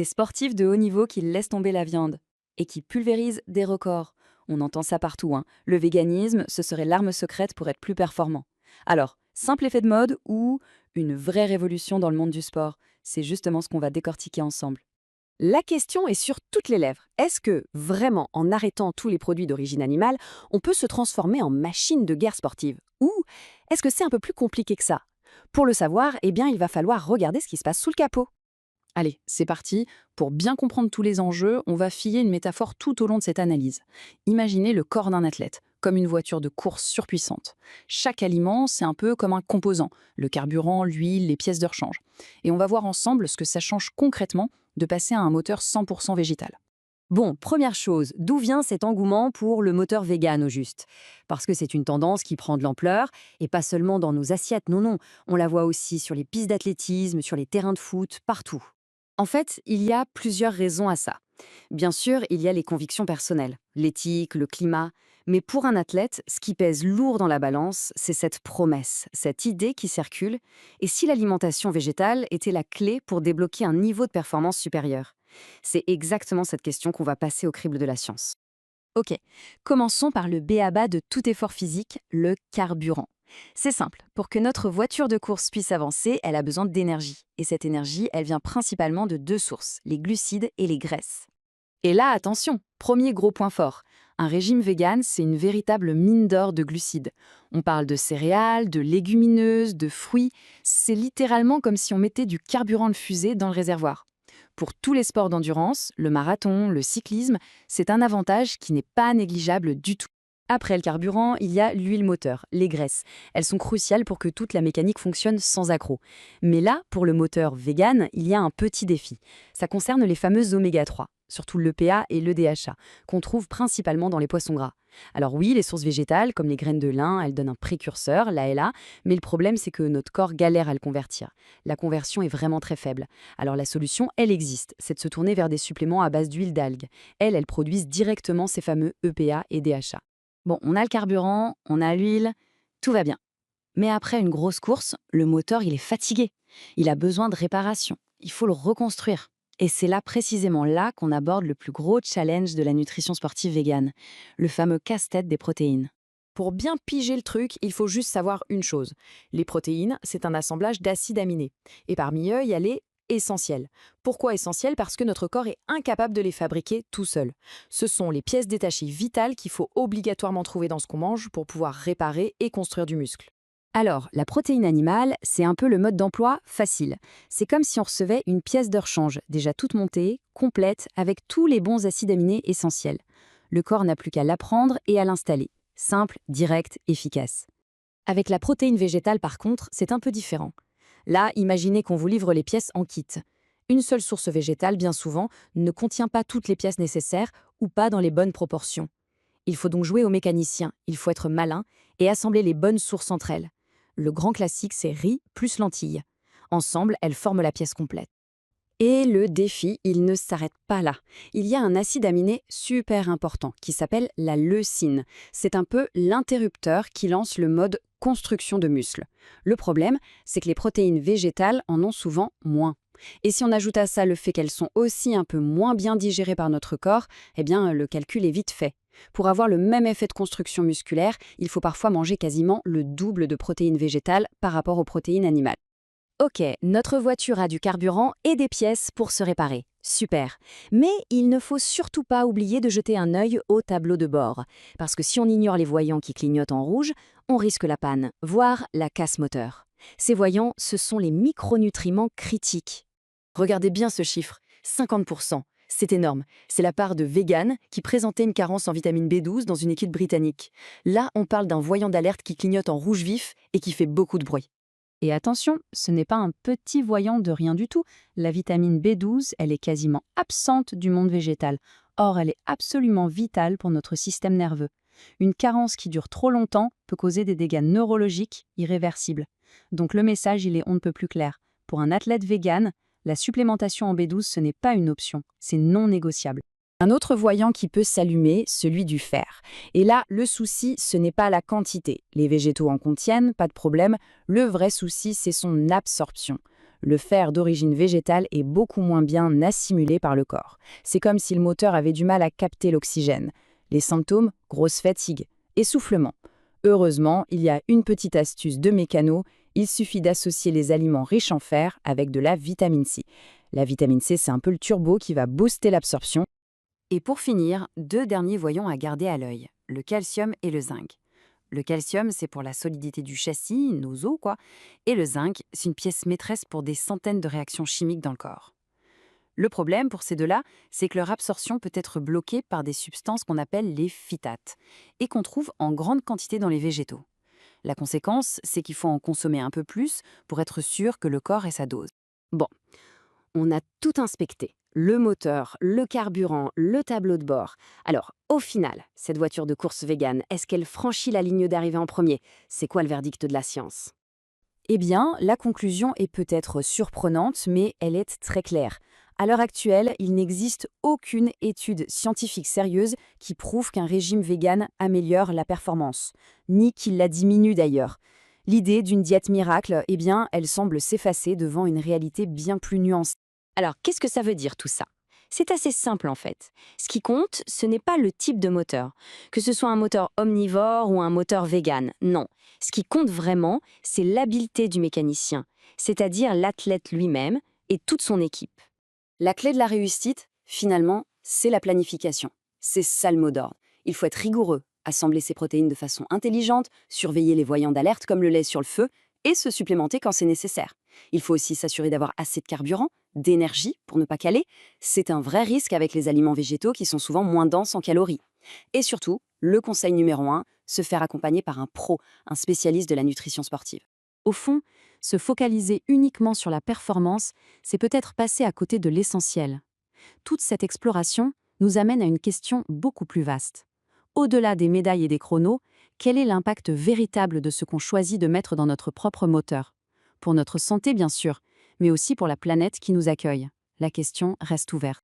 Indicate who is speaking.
Speaker 1: Des sportifs de haut niveau qui laissent tomber la viande et qui pulvérisent des records. On entend ça partout, hein. Le véganisme, ce serait l'arme secrète pour être plus performant. Alors, simple effet de mode ou une vraie révolution dans le monde du sport? C'est justement ce qu'on va décortiquer ensemble.
Speaker 2: La question est sur toutes les lèvres. Est-ce que, vraiment, en arrêtant tous les produits d'origine animale, on peut se transformer en machine de guerre sportive? Ou est-ce que c'est un peu plus compliqué que ça? Pour le savoir, eh bien, il va falloir regarder ce qui se passe sous le capot.
Speaker 3: Allez, c'est parti. Pour bien comprendre tous les enjeux, on va filer une métaphore tout au long de cette analyse. Imaginez le corps d'un athlète, comme une voiture de course surpuissante. Chaque aliment, c'est un peu comme un composant, le carburant, l'huile, les pièces de rechange. Et on va voir ensemble ce que ça change concrètement de passer à un moteur 100% végétal.
Speaker 2: Bon, première chose, d'où vient cet engouement pour le moteur vegan au juste? Parce que c'est une tendance qui prend de l'ampleur, et pas seulement dans nos assiettes, non, non. On la voit aussi sur les pistes d'athlétisme, sur les terrains de foot, partout. En fait, il y a plusieurs raisons à ça. Bien sûr, il y a les convictions personnelles, l'éthique, le climat. Mais pour un athlète, ce qui pèse lourd dans la balance, c'est cette promesse, cette idée qui circule. Et si l'alimentation végétale était la clé pour débloquer un niveau de performance supérieur? C'est exactement cette question qu'on va passer au crible de la science.
Speaker 1: Ok, commençons par le b.a.-ba de tout effort physique, le carburant. C'est simple, pour que notre voiture de course puisse avancer, elle a besoin d'énergie. Et cette énergie, elle vient principalement de deux sources, les glucides et les graisses. Et là, attention, premier gros point fort. Un régime vegan, c'est une véritable mine d'or de glucides. On parle de céréales, de légumineuses, de fruits. C'est littéralement comme si on mettait du carburant de fusée dans le réservoir. Pour tous les sports d'endurance, le marathon, le cyclisme, c'est un avantage qui n'est pas négligeable du tout. Après le carburant, il y a l'huile moteur, les graisses. Elles sont cruciales pour que toute la mécanique fonctionne sans accroc. Mais là, pour le moteur vegan, il y a un petit défi. Ça concerne les fameuses oméga 3, surtout l'EPA et le DHA, qu'on trouve principalement dans les poissons gras. Alors oui, les sources végétales, comme les graines de lin, elles donnent un précurseur, là et là, mais le problème c'est que notre corps galère à le convertir. La conversion est vraiment très faible. Alors la solution, elle existe, c'est de se tourner vers des suppléments à base d'huile d'algues. Elles produisent directement ces fameux EPA et DHA. Bon, on a le carburant, on a l'huile, tout va bien. Mais après une grosse course, le moteur, il est fatigué. Il a besoin de réparation. Il faut le reconstruire. Et c'est là, précisément là, qu'on aborde le plus gros challenge de la nutrition sportive végane, le fameux casse-tête des protéines.
Speaker 2: Pour bien piger le truc, il faut juste savoir une chose. Les protéines, c'est un assemblage d'acides aminés. Et parmi eux, il y a les essentiels. Pourquoi essentiels? Parce que notre corps est incapable de les fabriquer tout seul. Ce sont les pièces détachées vitales qu'il faut obligatoirement trouver dans ce qu'on mange pour pouvoir réparer et construire du muscle.
Speaker 1: Alors, la protéine animale, c'est un peu le mode d'emploi facile. C'est comme si on recevait une pièce de rechange, déjà toute montée, complète, avec tous les bons acides aminés essentiels. Le corps n'a plus qu'à l'apprendre et à l'installer. Simple, direct, efficace. Avec la protéine végétale, par contre, c'est un peu différent. Là, imaginez qu'on vous livre les pièces en kit. Une seule source végétale, bien souvent, ne contient pas toutes les pièces nécessaires ou pas dans les bonnes proportions. Il faut donc jouer au mécanicien, il faut être malin et assembler les bonnes sources entre elles. Le grand classique, c'est riz plus lentilles. Ensemble, elles forment la pièce complète. Et le défi, il ne s'arrête pas là. Il y a un acide aminé super important qui s'appelle la leucine. C'est un peu l'interrupteur qui lance le mode construction de muscles. Le problème, c'est que les protéines végétales en ont souvent moins. Et si on ajoute à ça le fait qu'elles sont aussi un peu moins bien digérées par notre corps, eh bien le calcul est vite fait. Pour avoir le même effet de construction musculaire, il faut parfois manger quasiment le double de protéines végétales par rapport aux protéines animales. Ok, notre voiture a du carburant et des pièces pour se réparer. Super. Mais il ne faut surtout pas oublier de jeter un œil au tableau de bord. Parce que si on ignore les voyants qui clignotent en rouge, on risque la panne, voire la casse moteur. Ces voyants, ce sont les micronutriments critiques. Regardez bien ce chiffre, 50%. C'est énorme. C'est la part de vegan qui présentait une carence en vitamine B12 dans une étude britannique. Là, on parle d'un voyant d'alerte qui clignote en rouge vif et qui fait beaucoup de bruit. Et attention, ce n'est pas un petit voyant de rien du tout. La vitamine B12, elle est quasiment absente du monde végétal. Or, elle est absolument vitale pour notre système nerveux. Une carence qui dure trop longtemps peut causer des dégâts neurologiques irréversibles. Donc le message, il est on ne peut plus clair. Pour un athlète vegan, la supplémentation en B12, ce n'est pas une option, c'est non négociable. Un autre voyant qui peut s'allumer, celui du fer. Et là, le souci, ce n'est pas la quantité. Les végétaux en contiennent, pas de problème. Le vrai souci, c'est son absorption. Le fer d'origine végétale est beaucoup moins bien assimilé par le corps. C'est comme si le moteur avait du mal à capter l'oxygène. Les symptômes, grosse fatigue, essoufflement. Heureusement, il y a une petite astuce de mécano, il suffit d'associer les aliments riches en fer avec de la vitamine C. La vitamine C, c'est un peu le turbo qui va booster l'absorption.
Speaker 2: Et pour finir, 2 derniers voyants à garder à l'œil, le calcium et le zinc. Le calcium, c'est pour la solidité du châssis, nos os quoi, et le zinc, c'est une pièce maîtresse pour des centaines de réactions chimiques dans le corps. Le problème pour ces deux-là, c'est que leur absorption peut être bloquée par des substances qu'on appelle les phytates, et qu'on trouve en grande quantité dans les végétaux. La conséquence, c'est qu'il faut en consommer un peu plus pour être sûr que le corps ait sa dose. Bon, on a tout inspecté. Le moteur, le carburant, le tableau de bord. Alors, au final, cette voiture de course végane, est-ce qu'elle franchit la ligne d'arrivée en premier? C'est quoi le verdict de la science?
Speaker 1: Eh bien, la conclusion est peut-être surprenante, mais elle est très claire. À l'heure actuelle, il n'existe aucune étude scientifique sérieuse qui prouve qu'un régime vegan améliore la performance, ni qu'il la diminue d'ailleurs. L'idée d'une diète miracle, eh bien, elle semble s'effacer devant une réalité bien plus nuancée.
Speaker 2: Alors, qu'est-ce que ça veut dire tout ça? C'est assez simple en fait. Ce qui compte, ce n'est pas le type de moteur. Que ce soit un moteur omnivore ou un moteur vegan, non. Ce qui compte vraiment, c'est l'habileté du mécanicien, c'est-à-dire l'athlète lui-même et toute son équipe.
Speaker 1: La clé de la réussite, finalement, c'est la planification. C'est ça le mot d'ordre. Il faut être rigoureux, assembler ses protéines de façon intelligente, surveiller les voyants d'alerte comme le lait sur le feu et se supplémenter quand c'est nécessaire. Il faut aussi s'assurer d'avoir assez de carburant, d'énergie pour ne pas caler. C'est un vrai risque avec les aliments végétaux qui sont souvent moins denses en calories. Et surtout, le conseil numéro 1, se faire accompagner par un pro, un spécialiste de la nutrition sportive.
Speaker 2: Au fond, se focaliser uniquement sur la performance, c'est peut-être passer à côté de l'essentiel. Toute cette exploration nous amène à une question beaucoup plus vaste. Au-delà des médailles et des chronos, quel est l'impact véritable de ce qu'on choisit de mettre dans notre propre moteur? Pour notre santé, bien sûr, mais aussi pour la planète qui nous accueille. La question reste ouverte.